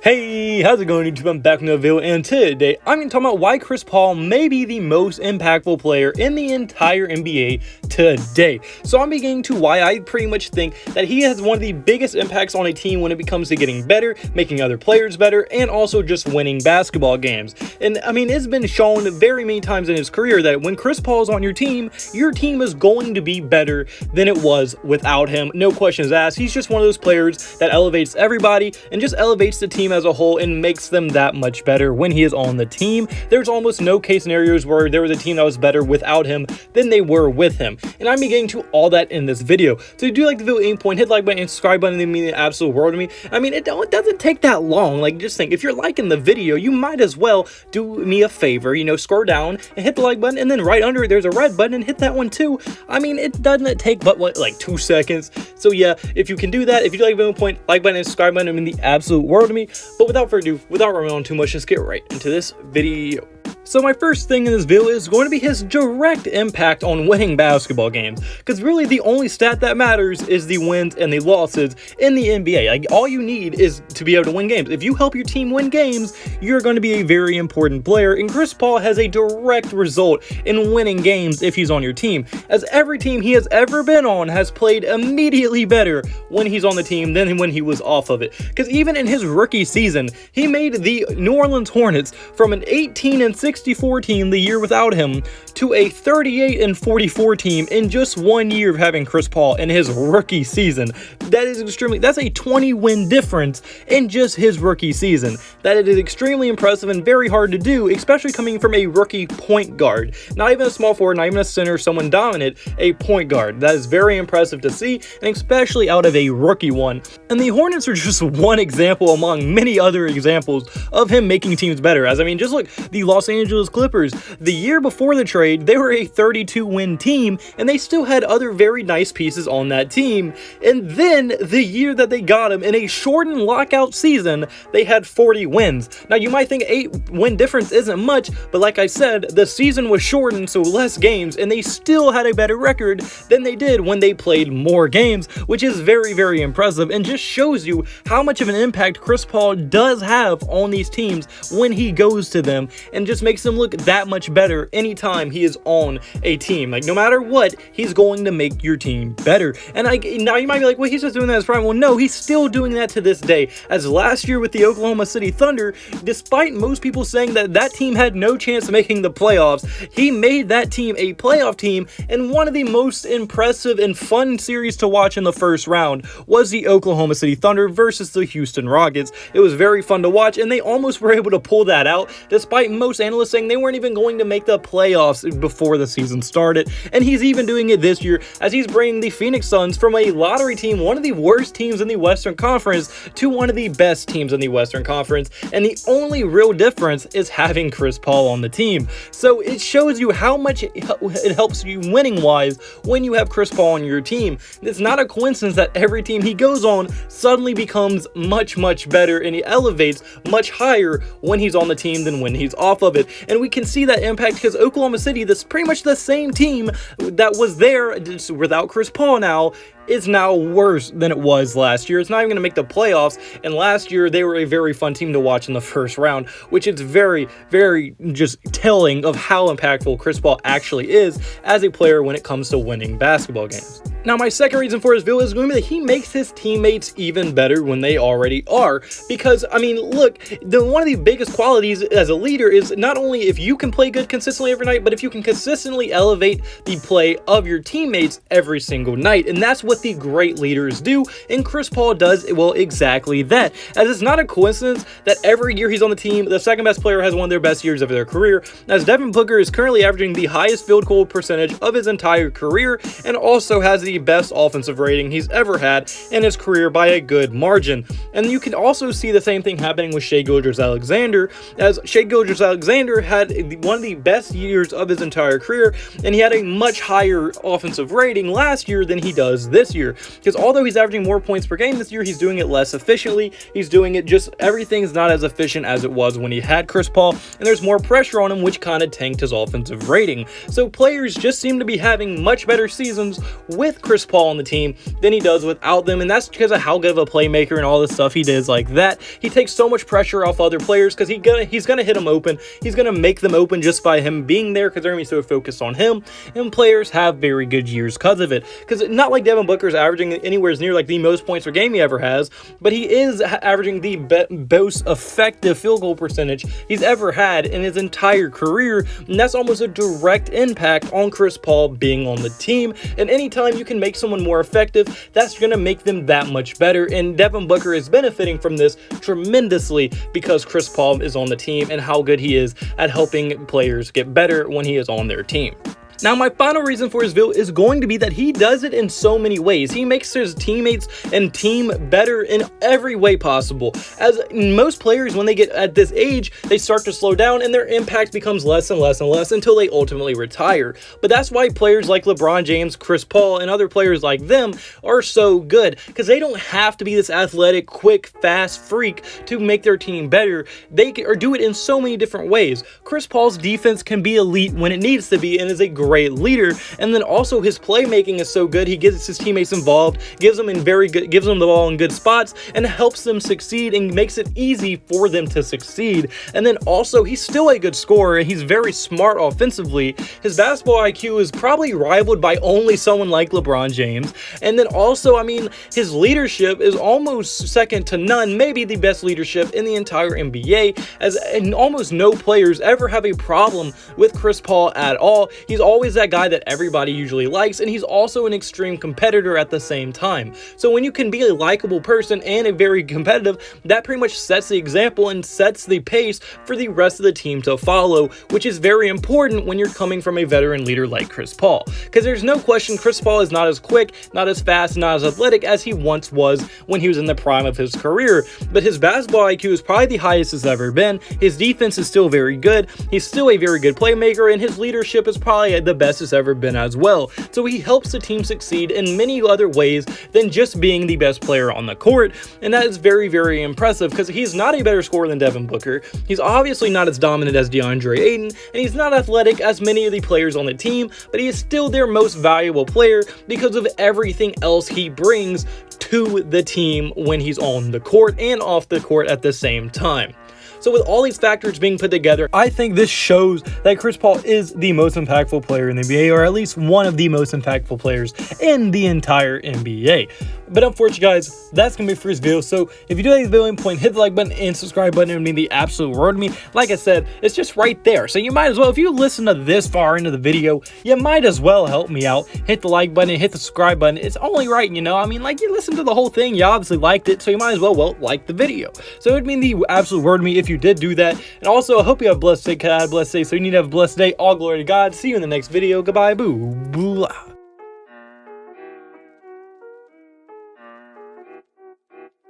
Hey, how's it going, YouTube? I'm back with another video, and today I'm going to talk about why Chris Paul may be the most impactful player in the entire NBA today. So I'm beginning to why I pretty much think that he has one of the biggest impacts on a team when it comes to getting better, making other players better, and also just winning basketball games. And I mean, it's been shown very many times in his career that when Chris Paul is on your team is going to be better than it was without him. No questions asked. He's just one of those players that elevates everybody and just elevates the team as a whole and makes them that much better when he is on the team. There's almost no case scenarios where there was a team that was better without him than they were with him. And I'm getting to all that in this video. So if you do like the video, hit the like button and subscribe button. They mean the absolute world to me. I mean, it doesn't take that long. Like, just think, if you're liking the video, you might as well do me a favor, scroll down and hit the like button, and then right under it there's a red button and hit that one too. I mean, it doesn't take but what, like 2 seconds. So yeah, if you can do that, if you do like the video, like button and subscribe button, I mean the absolute world to me. But without further ado, without running on too much, let's get right into this video. So my first thing in this video is going to be his direct impact on winning basketball games, because really the only stat that matters is the wins and the losses in the NBA. Like, all you need is to be able to win games. If you help your team win games, you're going to be a very important player, and Chris Paul has a direct result in winning games if he's on your team, as every team he has ever been on has played immediately better when he's on the team than when he was off of it. Because even in his rookie season, he made the New Orleans Hornets from an 18-64 team the year without him to a 38-44 team in just 1 year of having Chris Paul in his rookie season. That's a 20-win difference in just his rookie season. That is extremely impressive and very hard to do, especially coming from a rookie point guard. Not even a small forward, not even a center, someone dominant, a point guard. That is very impressive to see, and especially out of a rookie one. And the Hornets are just one example among many other examples of him making teams better. As I mean, just look, the Los Angeles Clippers, the year before the trade, they were a 32-win team, and they still had other very nice pieces on that team. And then the year that they got him, in a shortened lockout season, they had 40 wins. Now you might think 8-win difference isn't much, but like I said, the season was shortened, so less games, and they still had a better record than they did when they played more games, which is very, very impressive, and just shows you how much of an impact Chris Paul does have on these teams when he goes to them, and just makes them look that much better anytime he is on a team. Like, no matter what, he's going to make your team better. And now you might be like, well, he's just doing that as prime. Well, no, he's still doing that to this day. As last year with the Oklahoma City Thunder, despite most people saying that that team had no chance of making the playoffs, he made that team a playoff team, and one of the most impressive and fun series to watch in the first round was the Oklahoma City Thunder versus the Houston Rockets. It was very fun to watch, and they almost were able to pull that out, despite most analysts saying they weren't even going to make the playoffs before the season started. And he's even doing it this year, as he's bringing the Phoenix Suns from a lottery team, one of the worst teams in the Western Conference, to one of the best teams in the Western Conference, and the only real difference is having Chris Paul on the team. So it shows you how much it helps you winning wise when you have Chris Paul on your team. It's not a coincidence that every team he goes on suddenly becomes much better, and he elevates much higher when he's on the team than when he's off of it. And we can see that impact because Oklahoma City, that's pretty much the same team that was there just without Chris Paul now, is now worse than it was last year. It's not even going to make the playoffs, and last year they were a very fun team to watch in the first round, which is very, very just telling of how impactful Chris Paul actually is as a player when it comes to winning basketball games. Now, my second reason for his video is going to be that he makes his teammates even better when they already are. Because, I mean, look, one of the biggest qualities as a leader is not only if you can play good consistently every night, but if you can consistently elevate the play of your teammates every single night. And that's what the great leaders do, and Chris Paul does, well, exactly that. As it's not a coincidence that every year he's on the team, the second best player has one of their best years of their career, as Devin Booker is currently averaging the highest field goal percentage of his entire career, and also has the best offensive rating he's ever had in his career by a good margin. And you can also see the same thing happening with Shai Gilgeous-Alexander, as Shai Gilgeous-Alexander had one of the best years of his entire career, and he had a much higher offensive rating last year than he does this year, because although he's averaging more points per game this year, he's doing it less efficiently. He's doing it just, everything's not as efficient as it was when he had Chris Paul, and there's more pressure on him, which kind of tanked his offensive rating. So players just seem to be having much better seasons with with Chris Paul on the team than he does without them, and that's because of how good of a playmaker and all the stuff he does like that. He takes so much pressure off other players because he's gonna hit them open. He's gonna make them open just by him being there because they're gonna be so focused on him, and players have very good years because of it. Because not like Devin Booker's averaging anywhere near like the most points per game he ever has, but he is averaging the most effective field goal percentage he's ever had in his entire career, and that's almost a direct impact on Chris Paul being on the team. And anytime you can make someone more effective, that's going to make them that much better, and Devin Booker is benefiting from this tremendously because Chris Paul is on the team and how good he is at helping players get better when he is on their team. Now, my final reason for his video is going to be that he does it in so many ways. He makes his teammates and team better in every way possible. As most players, when they get at this age, they start to slow down and their impact becomes less and less and less until they ultimately retire. But that's why players like LeBron James, Chris Paul, and other players like them are so good, because they don't have to be this athletic, quick, fast freak to make their team better. They can do it in so many different ways. Chris Paul's defense can be elite when it needs to be and is a great leader, and then also his playmaking is so good. He gets his teammates involved, gives them the ball in good spots, and helps them succeed and makes it easy for them to succeed. And then also he's still a good scorer, and he's very smart offensively. His basketball IQ is probably rivaled by only someone like LeBron James. And then also, I mean, his leadership is almost second to none, maybe the best leadership in the entire NBA, as almost no players ever have a problem with Chris Paul at all. He's always that guy that everybody usually likes, and he's also an extreme competitor at the same time. So when you can be a likable person and a very competitive, that pretty much sets the example and sets the pace for the rest of the team to follow, which is very important when you're coming from a veteran leader like Chris Paul. Because there's no question Chris Paul is not as quick, not as fast, not as athletic as he once was when he was in the prime of his career, but his basketball IQ is probably the highest it's ever been. His defense is still very good. He's still a very good playmaker, and his leadership is probably the best it's ever been as well. So he helps the team succeed in many other ways than just being the best player on the court, and that is very, very impressive because he's not a better scorer than Devin Booker. He's obviously not as dominant as DeAndre Ayton, and he's not athletic as many of the players on the team, but he is still their most valuable player because of everything else he brings to the team when he's on the court and off the court at the same time. So with all these factors being put together, I think this shows that Chris Paul is the most impactful player in the NBA, or at least one of the most impactful players in the entire NBA. But unfortunately, guys, that's going to be it for this video. So if you do like the video, point, hit the like button and subscribe button. It would mean the absolute world to me. Like I said, it's just right there. So you might as well, if you listen to this far into the video, you might as well help me out. Hit the like button and hit the subscribe button. It's only right, you know. I mean, like, you listened to the whole thing. You obviously liked it, so you might as well, like the video. So it would mean the absolute world to me if you did do that. And also, I hope you have a blessed day, blessed day. So you need to have a blessed day. All glory to God. See you in the next video. Goodbye. Boo. Boo.